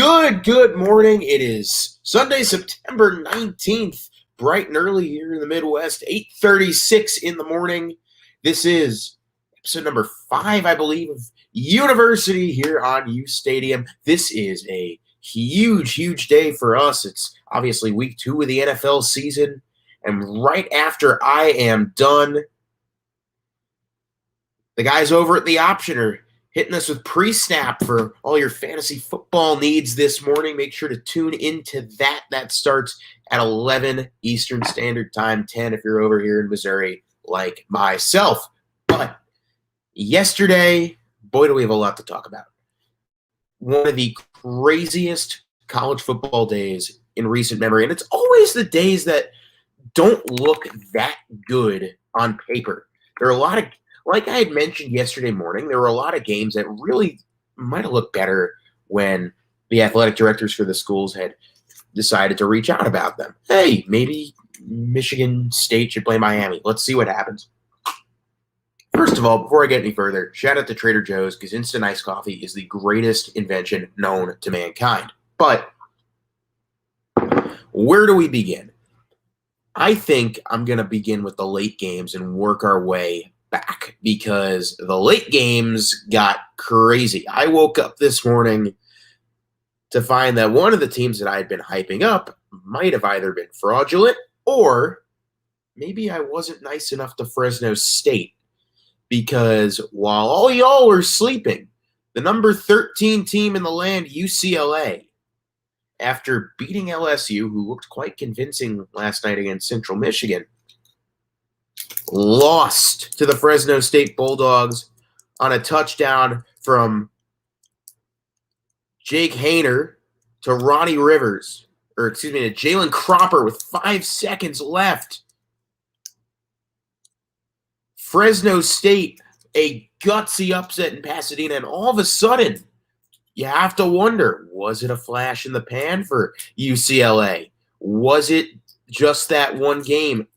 Good morning. It is Sunday, September 19th, bright and early here in the Midwest, 8:36 in the morning. This is episode number 5, I believe, of uNIVERSITY here on uSTADIUM. This is a huge day for us. It's obviously week 2 of the NFL season, and right after I am done, the guys over at the Option are hitting us with pre-snap for all your fantasy football needs this morning. Make sure to tune into that. That starts at 11 Eastern Standard Time, 10 if you're over here in Missouri like myself. But yesterday, boy, do we have a lot to talk about. One of the craziest college football days in recent memory. And it's always the days that don't look that good on paper. There are a lot of, like I had mentioned yesterday morning, there were a lot of games that really might have looked better when the athletic directors for the schools had decided to reach out about them. Hey, maybe Michigan State should play Miami. Let's see what happens. First of all, before I get any further, shout out to Trader Joe's because instant iced coffee is the greatest invention known to mankind. But where do we begin? I think I'm going to begin with the late games and work our way back because the late games got crazy. I woke up this morning to find that one of the teams that I had been hyping up might have either been fraudulent or maybe I wasn't nice enough to Fresno State, because while all y'all were sleeping, the number 13 team in the land, UCLA, after beating LSU, who looked quite convincing last night against Central Michigan, lost to the Fresno State Bulldogs on a touchdown from Jake Haener to Ronnie Rivers, to Jalen Cropper with 5 seconds left. Fresno State, a gutsy upset in Pasadena, and all of a sudden, you have to wonder, was it a flash in the pan for UCLA? Was it just that one game?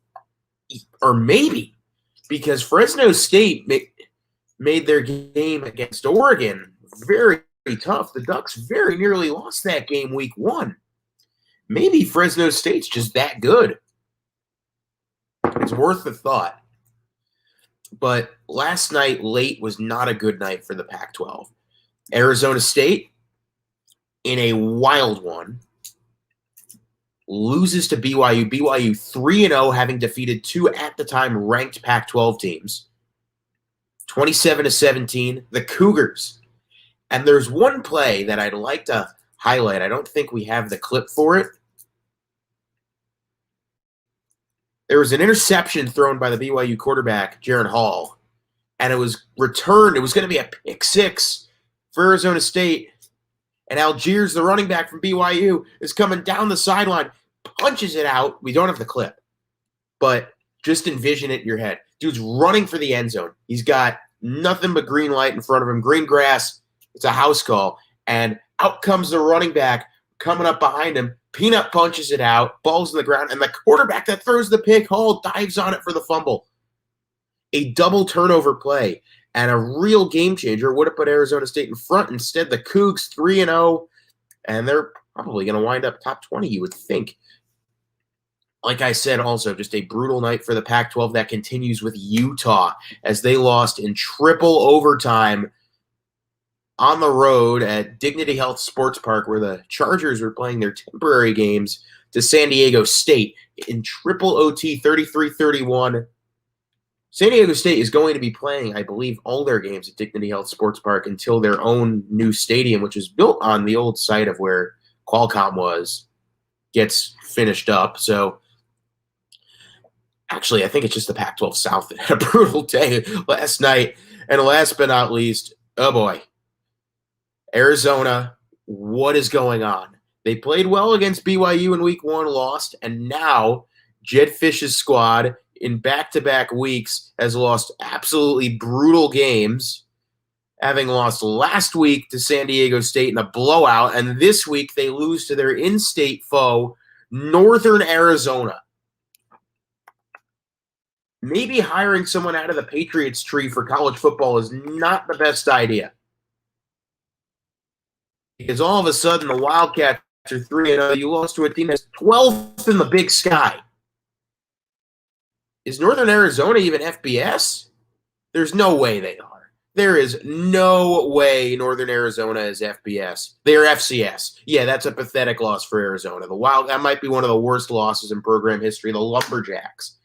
Or maybe because Fresno State made their game against Oregon very, very tough. The Ducks very nearly lost that game week 1. Maybe Fresno State's just that good. It's worth the thought. But last night late was not a good night for the Pac-12. Arizona State, in a wild one, loses to BYU. BYU 3-0, having defeated 2 at the time ranked Pac-12 teams. 27-17, the Cougars. And there's one play that I'd like to highlight. I don't think we have the clip for it. There was an interception thrown by the BYU quarterback, Jaron Hall, and it was returned. It was going to be a pick 6 for Arizona State. And Algiers, the running back from BYU, is coming down the sideline, punches it out. We don't have the clip, but just envision it in your head. Dude's running for the end zone. He's got nothing but green light in front of him, green grass. It's a house call. And out comes the running back coming up behind him. Peanut punches it out, ball's in the ground, and the quarterback that throws the pick, Hall, dives on it for the fumble. A double turnover play. And a real game changer would have put Arizona State in front. Instead, the Cougs 3-0, and they're probably going to wind up top 20, you would think. Like I said, also just a brutal night for the Pac-12 that continues with Utah as they lost in triple overtime on the road at Dignity Health Sports Park, where the Chargers were playing their temporary games, to San Diego State in triple OT, 33-31. San Diego State is going to be playing, I believe, all their games at Dignity Health Sports Park until their own new stadium, which is built on the old site of where Qualcomm was, gets finished up. So, actually, I think it's just the Pac-12 South that had a brutal day last night. And last but not least, oh boy, Arizona, what is going on? They played well against BYU in week 1, lost, and now Jed Fish's squad in back-to-back weeks has lost absolutely brutal games, having lost last week to San Diego State in a blowout, and this week they lose to their in-state foe, Northern Arizona. Maybe hiring someone out of the Patriots tree for college football is not the best idea. because all of a sudden the Wildcats are 3-0. You lost to a team that's 12th in the Big Sky. Is Northern Arizona even FBS? There's no way they are. There is no way Northern Arizona is FBS. They are FCS. Yeah, that's a pathetic loss for Arizona. That might be one of the worst losses in program history, the Lumberjacks.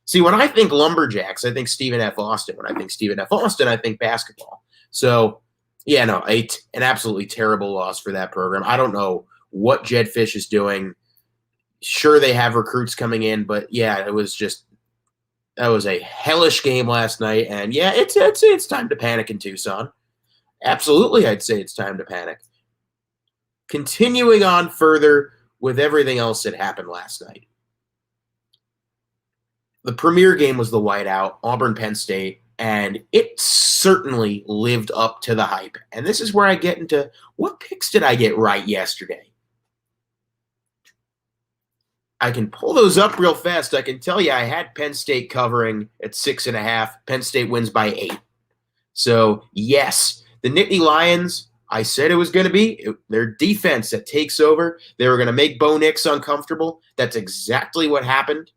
See, when I think Lumberjacks, I think Stephen F. Austin. When I think Stephen F. Austin, I think basketball. So, yeah, no, an absolutely terrible loss for that program. I don't know what Jed Fish is doing. Sure, they have recruits coming in, but yeah, that was a hellish game last night. And yeah, I'd say it's time to panic in Tucson. Absolutely, I'd say it's time to panic. Continuing on further with everything else that happened last night. The premier game was the whiteout, Auburn, Penn State, and it certainly lived up to the hype. And this is where I get into what picks did I get right yesterday? I can pull those up real fast. I can tell you I had Penn State covering at 6.5. Penn State wins by 8. So, yes, the Nittany Lions, I said it was going to be their defense that takes over. They were going to make Bo Nix uncomfortable. That's exactly what happened.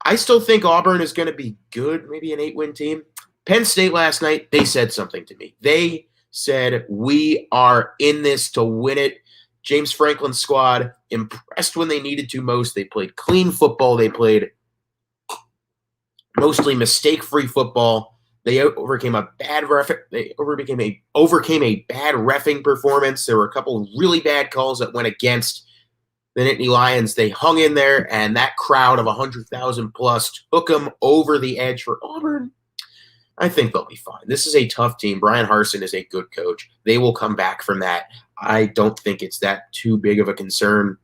I still think Auburn is going to be good, maybe an 8-win team. Penn State last night, they said something to me. They said, we are in this to win it. James Franklin's squad impressed when they needed to most. They played clean football. They played mostly mistake-free football. They overcame a bad overcame a bad reffing performance. There were a couple of really bad calls that went against the Nittany Lions. They hung in there, and that crowd of 100,000 plus took them over the edge for Auburn. I think they'll be fine. This is a tough team. Brian Harsin is a good coach. They will come back from that. I don't think it's that too big of a concern.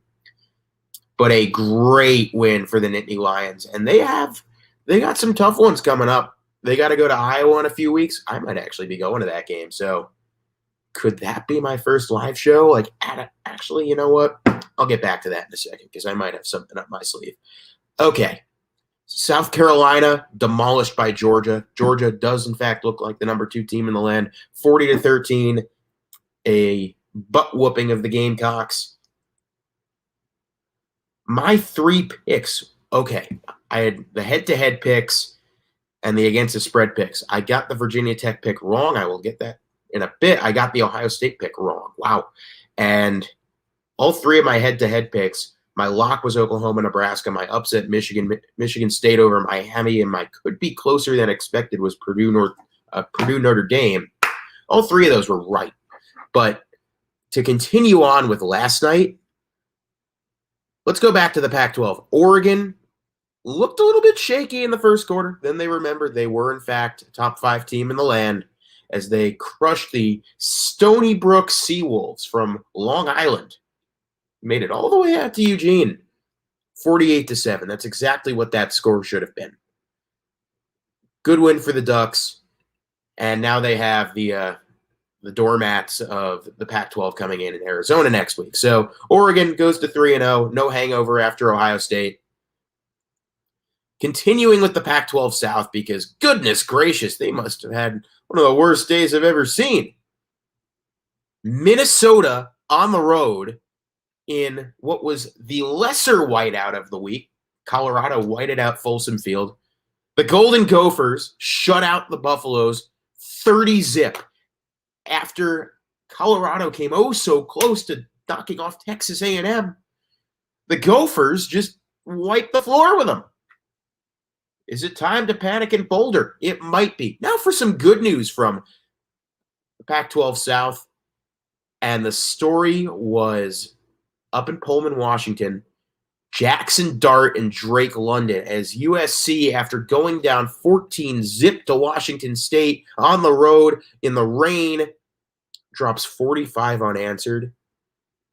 But a great win for the Nittany Lions. And they got some tough ones coming up. They got to go to Iowa in a few weeks. I might actually be going to that game. So could that be my first live show? Actually, you know what? I'll get back to that in a second because I might have something up my sleeve. Okay. South Carolina demolished by Georgia. Georgia does, in fact, look like the number 2 team in the land. 40-13, a butt-whooping of the Gamecocks. My 3 picks, okay, I had the head-to-head picks and the against-the-spread picks. I got the Virginia Tech pick wrong. I will get that in a bit. I got the Ohio State pick wrong. Wow. And all 3 of my head-to-head picks, my lock was Oklahoma, Nebraska. My upset, Michigan State over Miami, and my could be closer than expected was Purdue Notre Dame. All 3 of those were right. But to continue on with last night, let's go back to the Pac-12. Oregon looked a little bit shaky in the first quarter. Then they remembered they were, in fact, a top 5 team in the land as they crushed the Stony Brook Seawolves from Long Island. Made it all the way out to Eugene, 48-7. That's exactly what that score should have been. Good win for the Ducks, and now they have the doormats of the Pac-12 coming in Arizona next week. So Oregon goes to 3-0, no hangover after Ohio State. Continuing with the Pac-12 South because, goodness gracious, they must have had one of the worst days I've ever seen. Minnesota on the road in what was the lesser whiteout of the week. Colorado whited out Folsom Field. The Golden Gophers shut out the Buffaloes 30-0 after Colorado came so close to knocking off Texas A&M. The Gophers just wiped the floor with them. Is it time to panic in Boulder? It might be. Now for some good news from the Pac-12 South. And the story was up in Pullman, Washington, Jackson Dart and Drake London as USC, after going down 14-0 to Washington State on the road in the rain, drops 45 unanswered.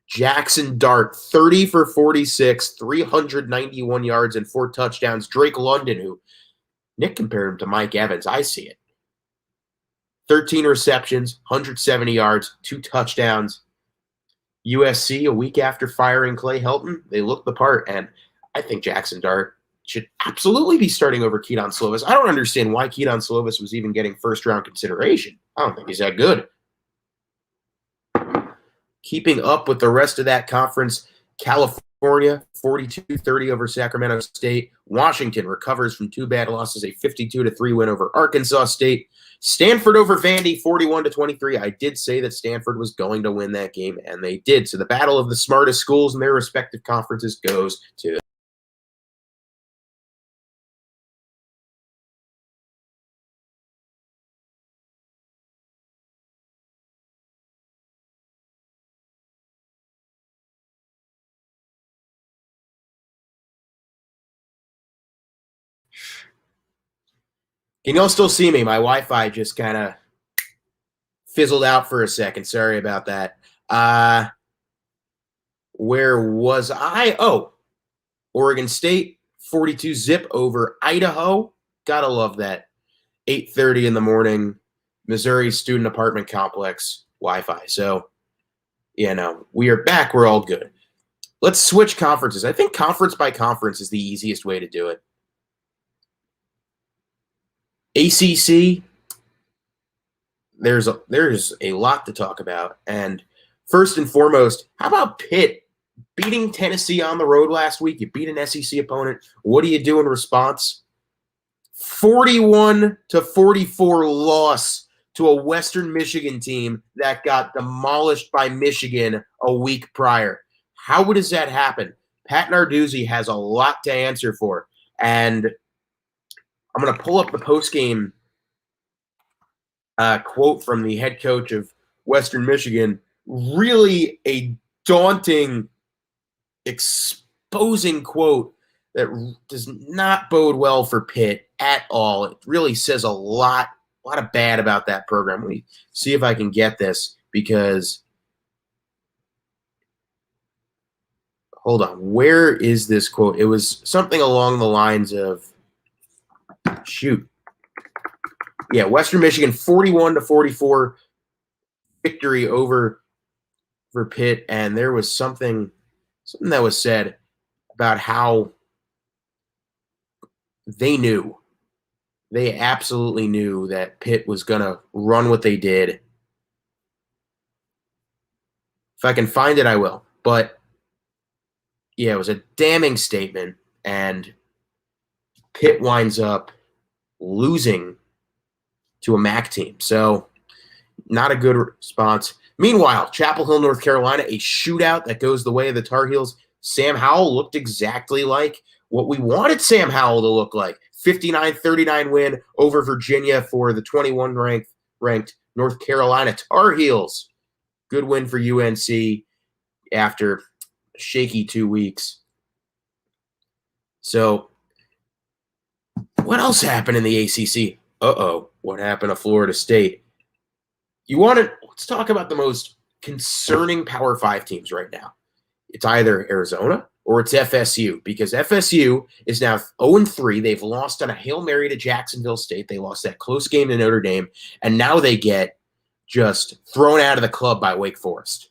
Jackson Dart, 30 for 46, 391 yards and 4 touchdowns. Drake London, who Nick compared him to Mike Evans. I see it. 13 receptions, 170 yards, 2 touchdowns. USC, a week after firing Clay Helton, they look the part, and I think Jackson Dart should absolutely be starting over Keaton Slovis. I don't understand why Keaton Slovis was even getting first-round consideration. I don't think he's that good. keeping up with the rest of that conference. California, 42-30 over Sacramento State. Washington recovers from 2 bad losses, a 52-3 win over Arkansas State. Stanford over Vandy, 41-23. I did say that Stanford was going to win that game, and they did. So the battle of the smartest schools in their respective conferences goes to Can y'all still see me? My Wi-Fi just kind of fizzled out for a second. Sorry about that. Where was I? Oh, Oregon State, 42-zip over Idaho. Gotta love that. 8:30 in the morning, Missouri Student Apartment Complex Wi-Fi. So, we are back. We're all good. Let's switch conferences. I think conference by conference is the easiest way to do it. ACC, there's a lot to talk about. And first and foremost, how about Pitt beating Tennessee on the road last week? You beat an SEC opponent. What do you do in response? 41-44 loss to a Western Michigan team that got demolished by Michigan a week prior. How does that happen? Pat Narduzzi has a lot to answer for. And I'm going to pull up the postgame quote from the head coach of Western Michigan. Really a daunting, exposing quote that does not bode well for Pitt at all. It really says a lot of bad about that program. Let me see if I can get this, because hold on. Where is this quote? It was something along the lines of, Western Michigan 41-44 victory over Pitt, and there was something that was said about how they absolutely knew that Pitt was going to run what they did. If I can find it, I will. But yeah, it was a damning statement, and Pitt winds up losing to a MAC team. So not a good response. Meanwhile, Chapel Hill, North Carolina, a shootout that goes the way of the Tar Heels. Sam Howell looked exactly like what we wanted Sam Howell to look like. 59-39 win over Virginia for the 21 ranked North Carolina Tar Heels. Good win for UNC after a shaky 2 weeks. So what else happened in the ACC? What happened to Florida State? Let's talk about the most concerning Power 5 teams right now. It's either Arizona or it's FSU, because FSU is now 0-3. They've lost on a Hail Mary to Jacksonville State. They lost that close game to Notre Dame, and now they get just thrown out of the club by Wake Forest.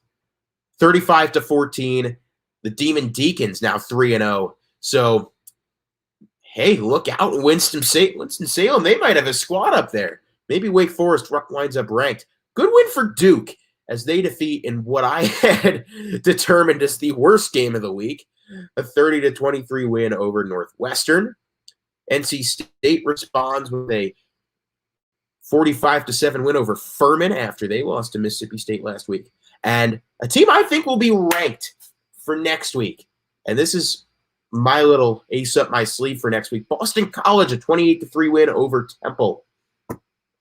35-14. The Demon Deacons now 3-0. So, hey, look out, Winston-Salem. They might have a squad up there. Maybe Wake Forest winds up ranked. Good win for Duke as they defeat in what I had determined as the worst game of the week, a 30-23 win over Northwestern. NC State responds with a 45-7 win over Furman after they lost to Mississippi State last week. And a team I think will be ranked for next week. And this is my little ace up my sleeve for next week. Boston College, a 28-3 win over Temple.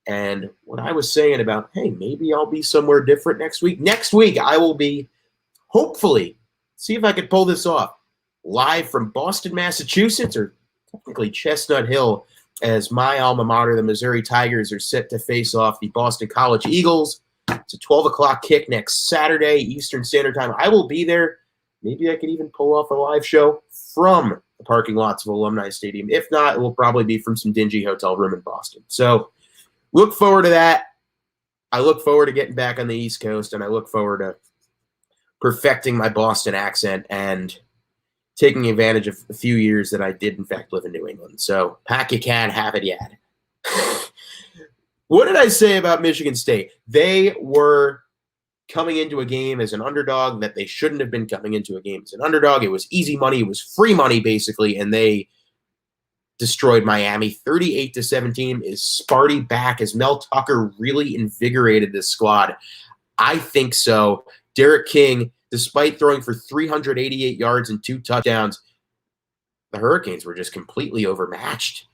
And what I was saying about, hey, maybe I'll be somewhere different next week. Next week, I will be, hopefully, see if I can pull this off, live from Boston, Massachusetts, or technically Chestnut Hill, as my alma mater, the Missouri Tigers, are set to face off the Boston College Eagles. It's a 12 o'clock kick next Saturday, Eastern Standard Time. I will be there. Maybe I could even pull off a live show from the parking lots of Alumni Stadium. If not, it will probably be from some dingy hotel room in Boston. So look forward to that. I look forward to getting back on the East Coast, and I look forward to perfecting my Boston accent and taking advantage of a few years that I did, in fact, live in New England. So pack you can, have it yet. What did I say about Michigan State? They were coming into a game as an underdog that they shouldn't have been coming into a game as an underdog. It was easy money. It was free money, basically, and they destroyed Miami 38-17. Is Sparty back? Has Mel Tucker really invigorated this squad? I think so. Derek King, despite throwing for 388 yards and 2 touchdowns, the Hurricanes were just completely overmatched.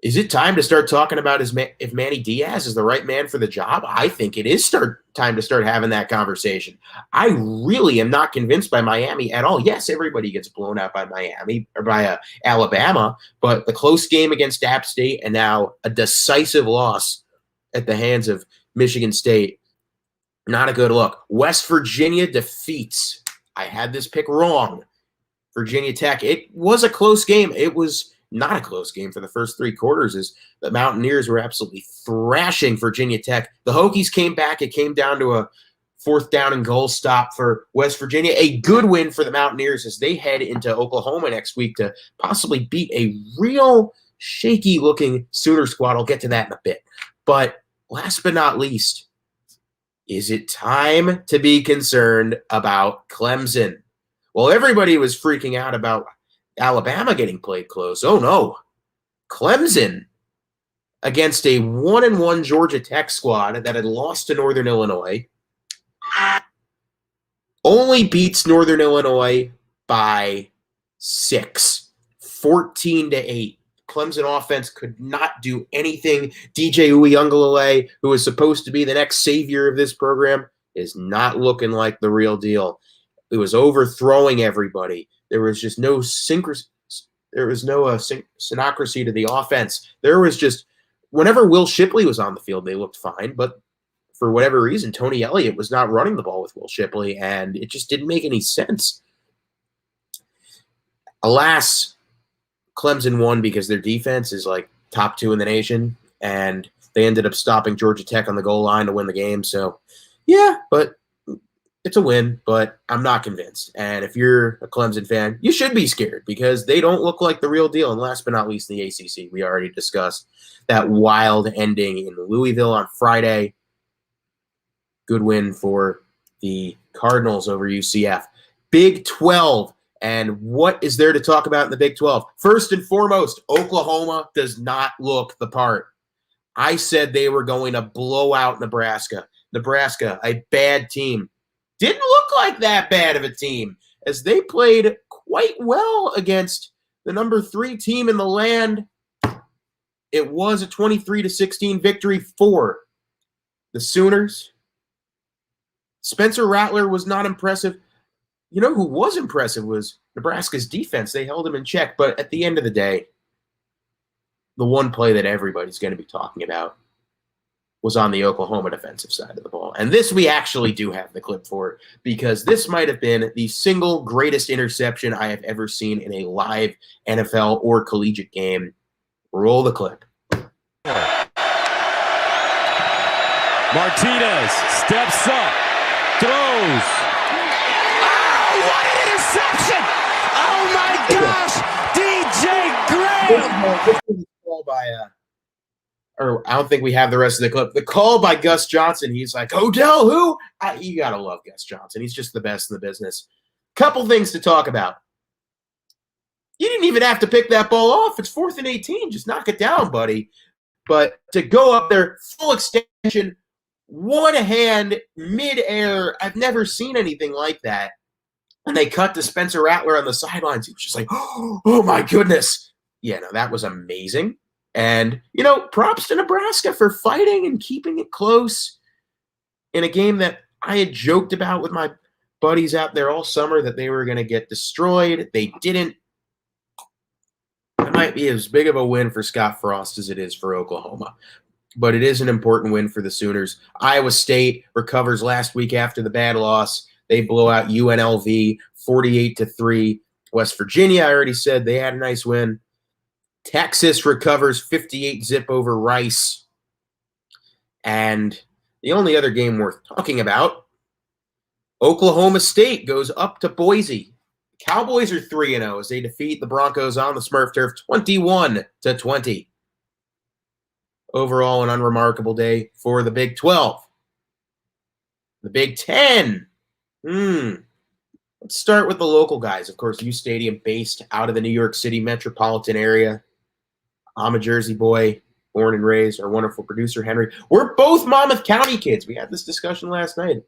Is it time to start talking about if Manny Diaz is the right man for the job? I think it is time to start having that conversation. I really am not convinced by Miami at all. Yes, everybody gets blown out by Miami or by Alabama, but the close game against App State and now a decisive loss at the hands of Michigan State, not a good look. West Virginia defeats. I had this pick wrong. Virginia Tech. It was a close game. It was not a close game for the first 3 quarters as the Mountaineers were absolutely thrashing Virginia Tech. The Hokies came back. It came down to a 4th down and goal stop for West Virginia. A good win for the Mountaineers as they head into Oklahoma next week to possibly beat a real shaky-looking Sooner squad. I'll get to that in a bit. But last but not least, is it time to be concerned about Clemson? Well, everybody was freaking out about Alabama getting played close. Oh, no. Clemson against a 1-1 Georgia Tech squad that had lost to Northern Illinois only beats Northern Illinois by 6, 14-8. Clemson offense could not do anything. DJ Uiagalelei, who is supposed to be the next savior of this program, is not looking like the real deal. It was overthrowing everybody. There was just no synchronicity to the offense. There was just, whenever Will Shipley was on the field, they looked fine. But for whatever reason, Tony Elliott was not running the ball with Will Shipley, and it just didn't make any sense. Alas, Clemson won because their defense is like top 2 in the nation, and they ended up stopping Georgia Tech on the goal line to win the game. So, yeah, but it's a win, but I'm not convinced. And if you're a Clemson fan, you should be scared because they don't look like the real deal. And last but not least, the ACC, we already discussed that wild ending in Louisville on Friday. Good win for the Cardinals over UCF. Big 12. And what is there to talk about in the Big 12? First and foremost, Oklahoma does not look the part. I said they were going to blow out Nebraska. Nebraska, a bad team. Didn't look like that bad of a team as they played quite well against the number 3 team in the land. It was a 23-16 victory for the Sooners. Spencer Rattler was not impressive. You know who was impressive was Nebraska's defense. They held him in check. But at the end of the day, the one play that everybody's going to be talking about was on the Oklahoma defensive side of the ball. And this we actually do have the clip for because this might have been the single greatest interception I have ever seen in a live NFL or collegiate game. Roll the clip. Martinez steps up, throws. Oh, what an interception! Oh my gosh, DJ Graham! This was a call by or I don't think we have the rest of the clip. The call by Gus Johnson. He's like, Odell, who? You got to love Gus Johnson. He's just the best in the business. Couple things to talk about. You didn't even have to pick that ball off. It's 4th and 18. Just knock it down, buddy. But to go up there, full extension, one hand, midair, I've never seen anything like that. And they cut to Spencer Rattler on the sidelines. He was just like, oh my goodness. Yeah, no, that was amazing. And, you know, props to Nebraska for fighting and keeping it close in a game that I had joked about with my buddies out there all summer that they were going to get destroyed. They didn't. It might be as big of a win for Scott Frost as it is for Oklahoma. But it is an important win for the Sooners. Iowa State recovers last week after the bad loss. They blow out UNLV 48-3. West Virginia, I already said, they had a nice win. Texas recovers 58-zip over Rice. And the only other game worth talking about, Oklahoma State goes up to Boise. Cowboys are 3-0 as they defeat the Broncos on the Smurf turf 21-20. Overall, an unremarkable day for the Big 12. The Big Ten. Let's start with the local guys. Of course, uSTADIUM based out of the New York City metropolitan area. I'm a Jersey boy, born and raised. Our wonderful producer, Henry. We're both Monmouth County kids. We had this discussion last night.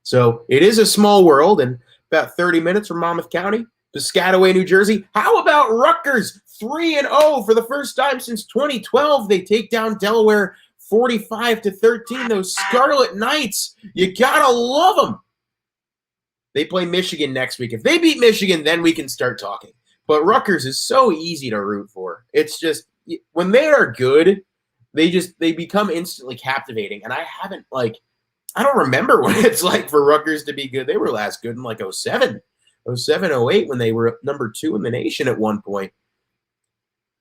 So it is a small world, and about 30 minutes from Monmouth County, Piscataway, New Jersey. How about Rutgers? 3-0 for the first time since 2012. They take down Delaware 45-13. Those Scarlet Knights, you gotta love them. They play Michigan next week. If they beat Michigan, then we can start talking. But Rutgers is so easy to root for. It's just, when they are good, they become instantly captivating. And I don't remember what it's like for Rutgers to be good. They were last good in like 07, 08 when they were number 2 in the nation at one point.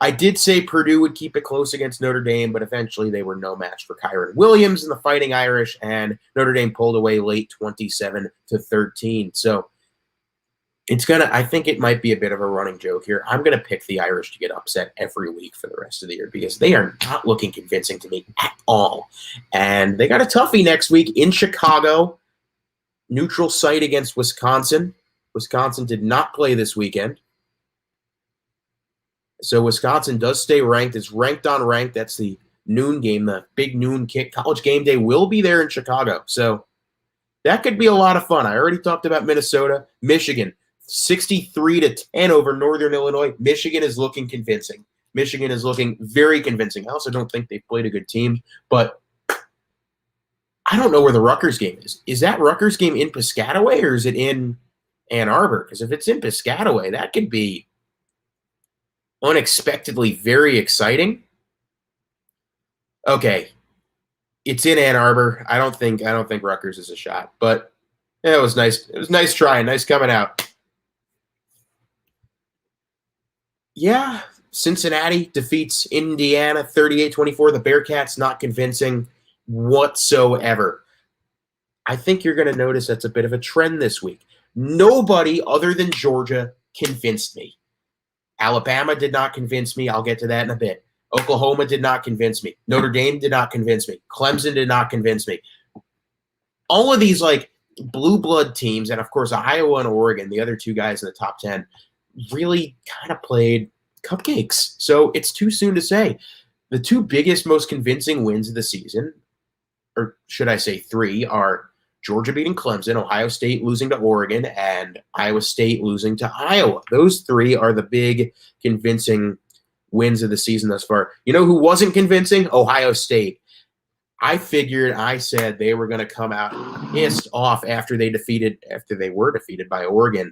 I did say Purdue would keep it close against Notre Dame, but eventually they were no match for Kyron Williams and the Fighting Irish, and Notre Dame pulled away late 27-13. So I think it might be a bit of a running joke here. I'm going to pick the Irish to get upset every week for the rest of the year because they are not looking convincing to me at all. And they got a toughie next week in Chicago, neutral site against Wisconsin. Wisconsin did not play this weekend. So Wisconsin does stay ranked. It's ranked on ranked. That's the noon game, the big noon kick. College game day will be there in Chicago. So that could be a lot of fun. I already talked about Minnesota. Michigan, 63-10 over Northern Illinois. Michigan is looking convincing. Michigan is looking very convincing. I also don't think they've played a good team, but I don't know where the Rutgers game is. Is that Rutgers game in Piscataway or is it in Ann Arbor? Because if it's in Piscataway, that could be unexpectedly very exciting. Okay, it's in Ann Arbor. I don't think Rutgers is a shot, but it was nice. It was nice trying, nice coming out. Yeah, Cincinnati defeats Indiana 38-24. The Bearcats not convincing whatsoever. I think you're going to notice that's a bit of a trend this week. Nobody other than Georgia convinced me. Alabama did not convince me. I'll get to that in a bit. Oklahoma did not convince me. Notre Dame did not convince me. Clemson did not convince me. All of these like blue blood teams, and of course Iowa and Oregon, the other two guys in the top 10, really kind of played cupcakes. So it's too soon to say. The two biggest, most convincing wins of the season, or should I say 3, are Georgia beating Clemson, Ohio State losing to Oregon, and Iowa State losing to Iowa. Those 3 are the big convincing wins of the season thus far. You know who wasn't convincing? Ohio State. I said they were going to come out pissed off after they were defeated by Oregon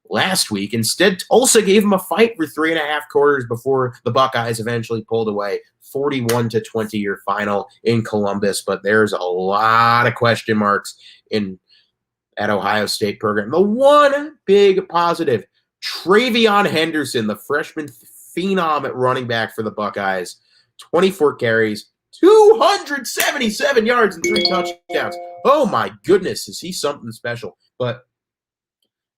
last week. Instead, Tulsa gave them a fight for 3.5 quarters before the Buckeyes eventually pulled away. 41-20 your final in Columbus, but there's a lot of question marks at Ohio State program. The one big positive, Travion Henderson, the freshman phenom at running back for the Buckeyes, 24 carries, 277 yards and 3 touchdowns. Oh my goodness, is he something special? But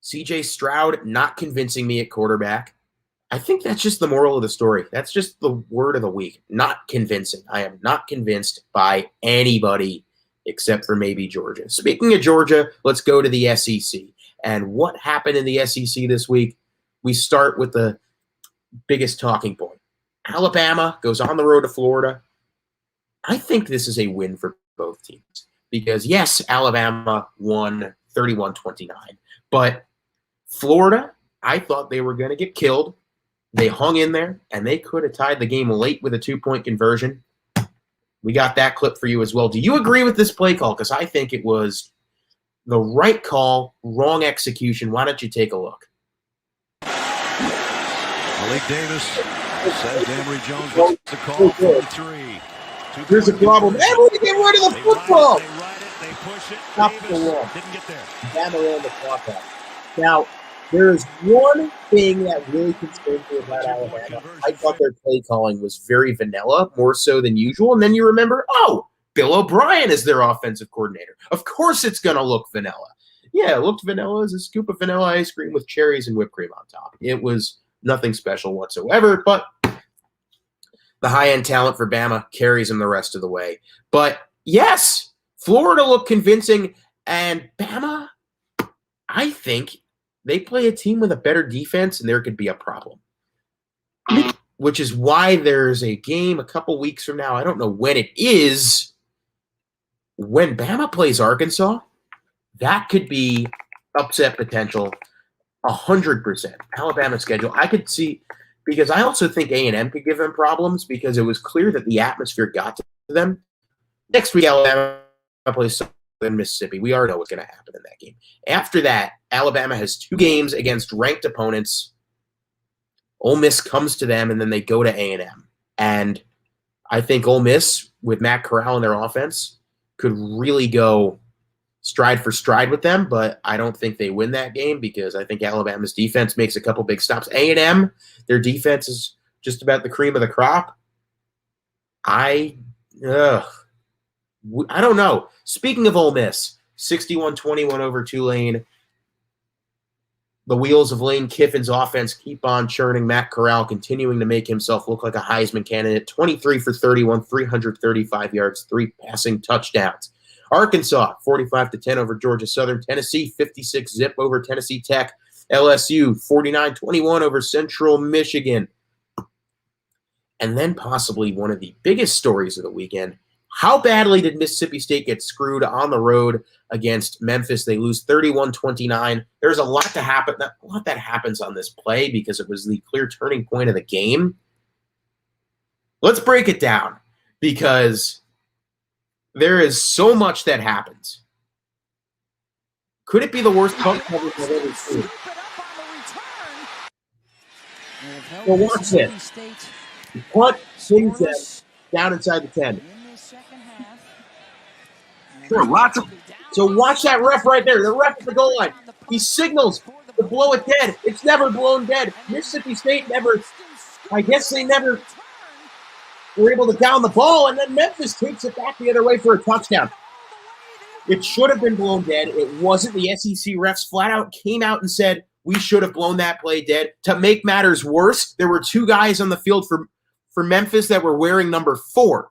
CJ Stroud not convincing me at quarterback. I think that's just the moral of the story. That's just the word of the week. Not convincing. I am not convinced by anybody except for maybe Georgia. Speaking of Georgia, let's go to the SEC. And what happened in the SEC this week? We start with the biggest talking point. Alabama goes on the road to Florida. I think this is a win for both teams because, yes, Alabama won 31-29. But Florida, I thought they were going to get killed. They hung in there, and they could have tied the game late with a 2-point conversion. We got that clip for you as well. Do you agree with this play call? Because I think it was the right call, wrong execution. Why don't you take a look? Malik Davis says Emory Jones wants the call for 3. Here's a problem. Everybody get rid of the football. They ride it, they push it. Stop Davis the wall. didn't get there. Down around the clock out. Now, there is one thing that really concerns me about Alabama. I thought their play calling was very vanilla, more so than usual. And then you remember, Bill O'Brien is their offensive coordinator. Of course it's going to look vanilla. Yeah, it looked vanilla as a scoop of vanilla ice cream with cherries and whipped cream on top. It was nothing special whatsoever, but the high-end talent for Bama carries them the rest of the way. But, yes, Florida looked convincing. And Bama, I think they play a team with a better defense, and there could be a problem. Which is why there's a game a couple weeks from now. I don't know when it is. When Bama plays Arkansas, that could be upset potential 100%. Alabama's schedule. I could see, because I also think A&M could give them problems because it was clear that the atmosphere got to them. Next week, Alabama plays Southern Mississippi. We already know what's going to happen in that game. After that, Alabama has 2 games against ranked opponents. Ole Miss comes to them, and then they go to A&M. And I think Ole Miss, with Matt Corral in their offense, could really go stride for stride with them, but I don't think they win that game because I think Alabama's defense makes a couple big stops. A&M, their defense is just about the cream of the crop. I don't know. Speaking of Ole Miss, 61-21 over Tulane. The wheels of Lane Kiffin's offense keep on churning. Matt Corral continuing to make himself look like a Heisman candidate. 23 for 31, 335 yards, 3 passing touchdowns. Arkansas, 45-10 over Georgia Southern. Tennessee, 56-zip over Tennessee Tech. LSU, 49-21 over Central Michigan. And then possibly one of the biggest stories of the weekend. How badly did Mississippi State get screwed on the road against Memphis? They lose 31-29. There's a lot that happens on this play because it was the clear turning point of the game. Let's break it down because there is so much that happens. Could it be the worst punt coverage I've ever seen? Well, watch this. Punt swings them down inside the 10. Sure, lots of. So watch that ref right there. The ref at the goal line. He signals to blow it dead. It's never blown dead. Mississippi State never. I guess they never were able to down the ball, and then Memphis takes it back the other way for a touchdown. It should have been blown dead. It wasn't. The SEC refs flat out came out and said we should have blown that play dead. To make matters worse, there were 2 guys on the field for Memphis that were wearing number 4.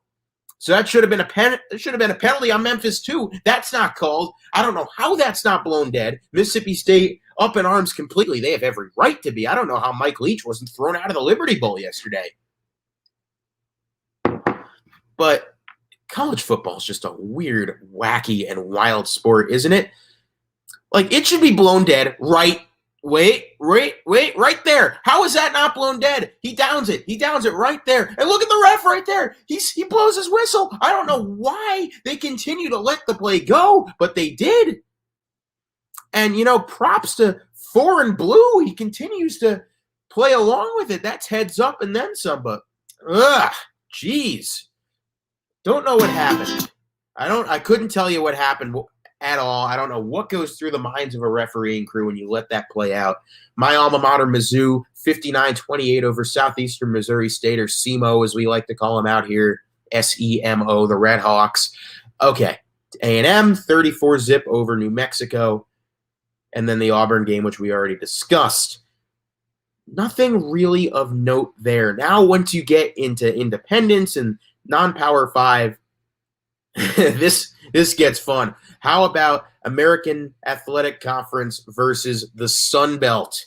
So that should have been a penalty on Memphis too. That's not called. I don't know how that's not blown dead. Mississippi State up in arms completely. They have every right to be. I don't know how Mike Leach wasn't thrown out of the Liberty Bowl yesterday. But college football is just a weird, wacky, and wild sport, isn't it? Like, it should be blown dead right. Wait, right there. How is that not blown dead? He downs it. He downs it right there. And look at the ref right there. He blows his whistle. I don't know why they continue to let the play go, but they did. And, props to Foreign Blue. He continues to play along with it. That's heads up and then some, but, jeez. Don't know what happened. I couldn't tell you what happened at all. I don't know what goes through the minds of a refereeing crew when you let that play out. My alma mater, Mizzou, 59-28 over Southeastern Missouri State, or SEMO as we like to call them out here, SEMO, the Red Hawks. Okay, A&M, 34-zip over New Mexico, and then the Auburn game, which we already discussed. Nothing really of note there. Now, once you get into independence and non-Power 5, this gets fun. How about American Athletic Conference versus the Sun Belt?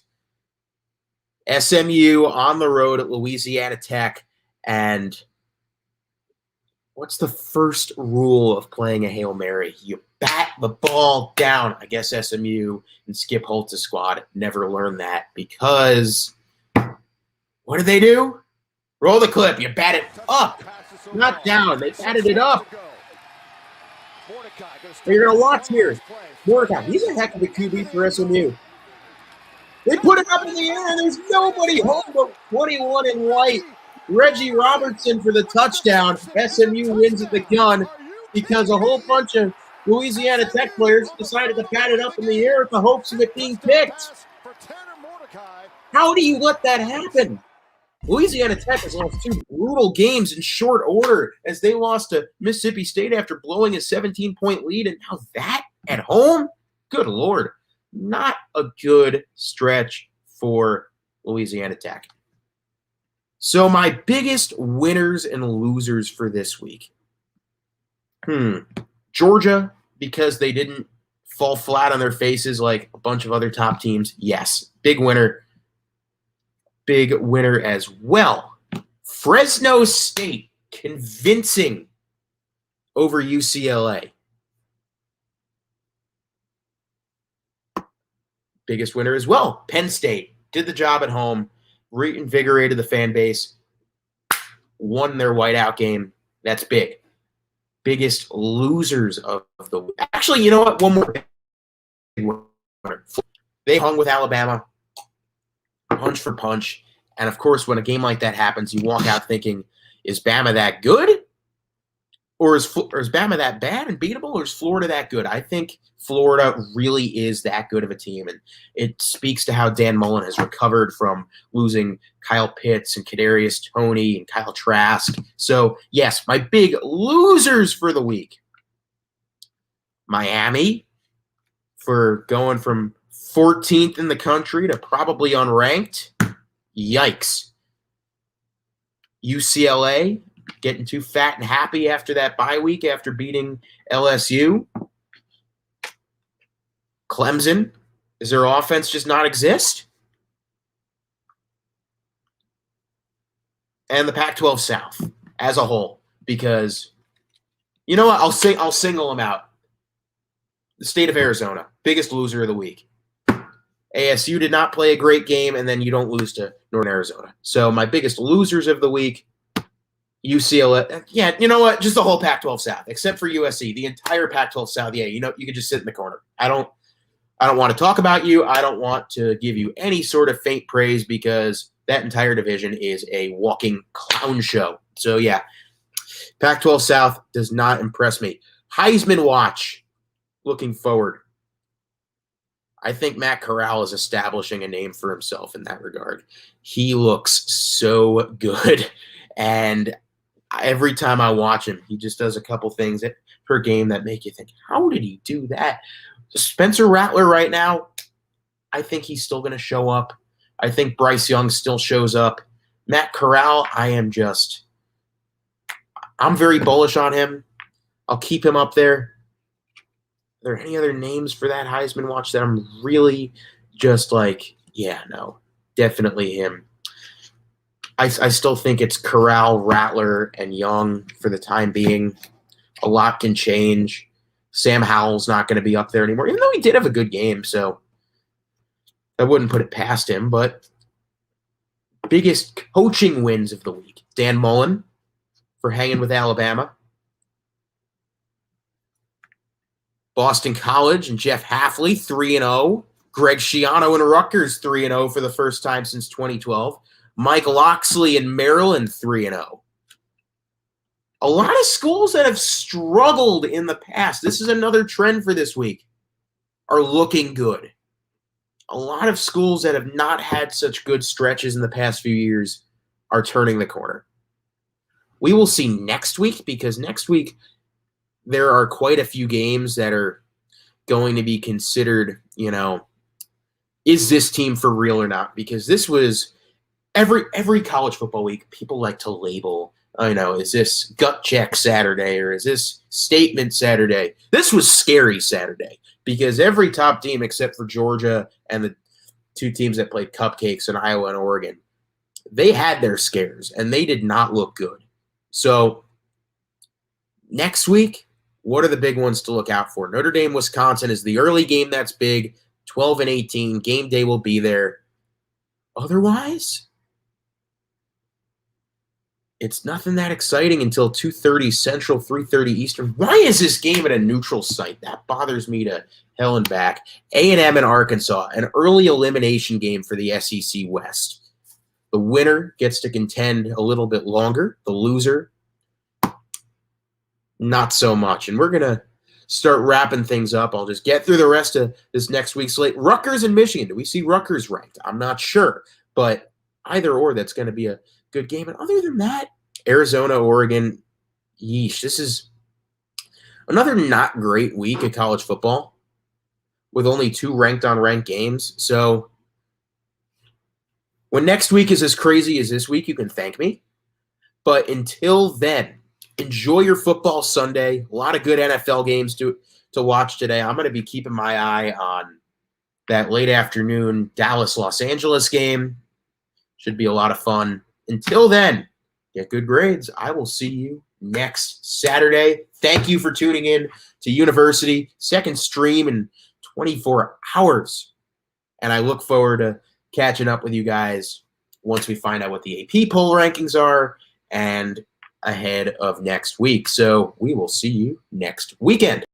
SMU on the road at Louisiana Tech. And what's the first rule of playing a Hail Mary? You bat the ball down. I guess SMU and Skip Holtz's squad never learned that because what do? Roll the clip. You bat it up, not down. They batted it up. You're going to watch here. Mordecai, he's a heck of a QB for SMU. They put it up in the air, and there's nobody home but 21 in white. Reggie Robertson for the touchdown. SMU wins at the gun because a whole bunch of Louisiana Tech players decided to pat it up in the air with the hopes of it being picked. How do you let that happen? Louisiana Tech has lost 2 brutal games in short order as they lost to Mississippi State after blowing a 17-point lead, and now that at home? Good Lord. Not a good stretch for Louisiana Tech. So my biggest winners and losers for this week. Georgia, because they didn't fall flat on their faces like a bunch of other top teams? Yes. Big winner. Big winner as well. Fresno State convincing over UCLA. Biggest winner as well. Penn State did the job at home, reinvigorated the fan base, won their whiteout game. That's big. Biggest losers of the week. Actually, you know what? One more big winner. They hung with Alabama, punch for punch. And, of course, when a game like that happens, you walk out thinking, is Bama that good? Or is Bama that bad and beatable, or is Florida that good? I think Florida really is that good of a team, and it speaks to how Dan Mullen has recovered from losing Kyle Pitts and Kadarius Toney and Kyle Trask. So, yes, my big losers for the week. Miami for going from 14th in the country to probably unranked. Yikes. UCLA getting too fat and happy after that bye week after beating LSU. Clemson, does their offense just not exist? And the Pac-12 South as a whole, because you know what? I'll single them out. The state of Arizona, biggest loser of the week. ASU did not play a great game, and then you don't lose to Northern Arizona. So my biggest losers of the week, UCLA. Yeah, you know what? Just the whole Pac-12 South, except for USC. The entire Pac-12 South, yeah, you know, you can just sit in the corner. I don't want to talk about you. I don't want to give you any sort of faint praise because that entire division is a walking clown show. So, yeah, Pac-12 South does not impress me. Heisman watch, looking forward. I think Matt Corral is establishing a name for himself in that regard. He looks so good, and every time I watch him, he just does a couple things per game that make you think, how did he do that? Spencer Rattler right now, I think he's still going to show up. I think Bryce Young still shows up. Matt Corral, I'm very bullish on him. I'll keep him up there. Are there any other names for that Heisman watch that I'm really just like, yeah, no, definitely him. I still think it's Corral, Rattler, and Young for the time being. A lot can change. Sam Howell's not going to be up there anymore, even though he did have a good game, so I wouldn't put it past him. But biggest coaching wins of the week. Dan Mullen for hanging with Alabama. Boston College and Jeff Hafley, 3-0. Greg Schiano and Rutgers, 3-0 for the first time since 2012. Mike Loxley and Maryland, 3-0. A lot of schools that have struggled in the past, this is another trend for this week, are looking good. A lot of schools that have not had such good stretches in the past few years are turning the corner. We will see next week, because next week there are quite a few games that are going to be considered, you know, is this team for real or not? Because this was every college football week, people like to label, is this gut check Saturday or is this statement Saturday? This was scary Saturday because every top team except for Georgia and the two teams that played cupcakes in Iowa and Oregon, they had their scares and they did not look good. So next week, what are the big ones to look out for? Notre Dame, Wisconsin is the early game that's big, 12-18. Game day will be there. Otherwise, it's nothing that exciting until 2:30 Central, 3:30 Eastern. Why is this game at a neutral site? That bothers me to hell and back. A&M and Arkansas, an early elimination game for the SEC West. The winner gets to contend a little bit longer. The loser, not so much. And we're going to start wrapping things up. I'll just get through the rest of this next week's slate. Rutgers and Michigan. Do we see Rutgers ranked? I'm not sure. But either or, that's going to be a good game. And other than that, Arizona, Oregon, yeesh. This is another not great week of college football with only 2 ranked-on-ranked games. So when next week is as crazy as this week, you can thank me. But until then, enjoy your football Sunday. A lot of good NFL games to to watch today. I'm going to be keeping my eye on that late afternoon Dallas-Los Angeles game. Should be a lot of fun. Until then, get good grades. I will see you next Saturday. Thank you for tuning in to uNIVERSITY, second stream in 24 hours. And I look forward to catching up with you guys once we find out what the AP poll rankings are and ahead of next week. So we will see you next weekend.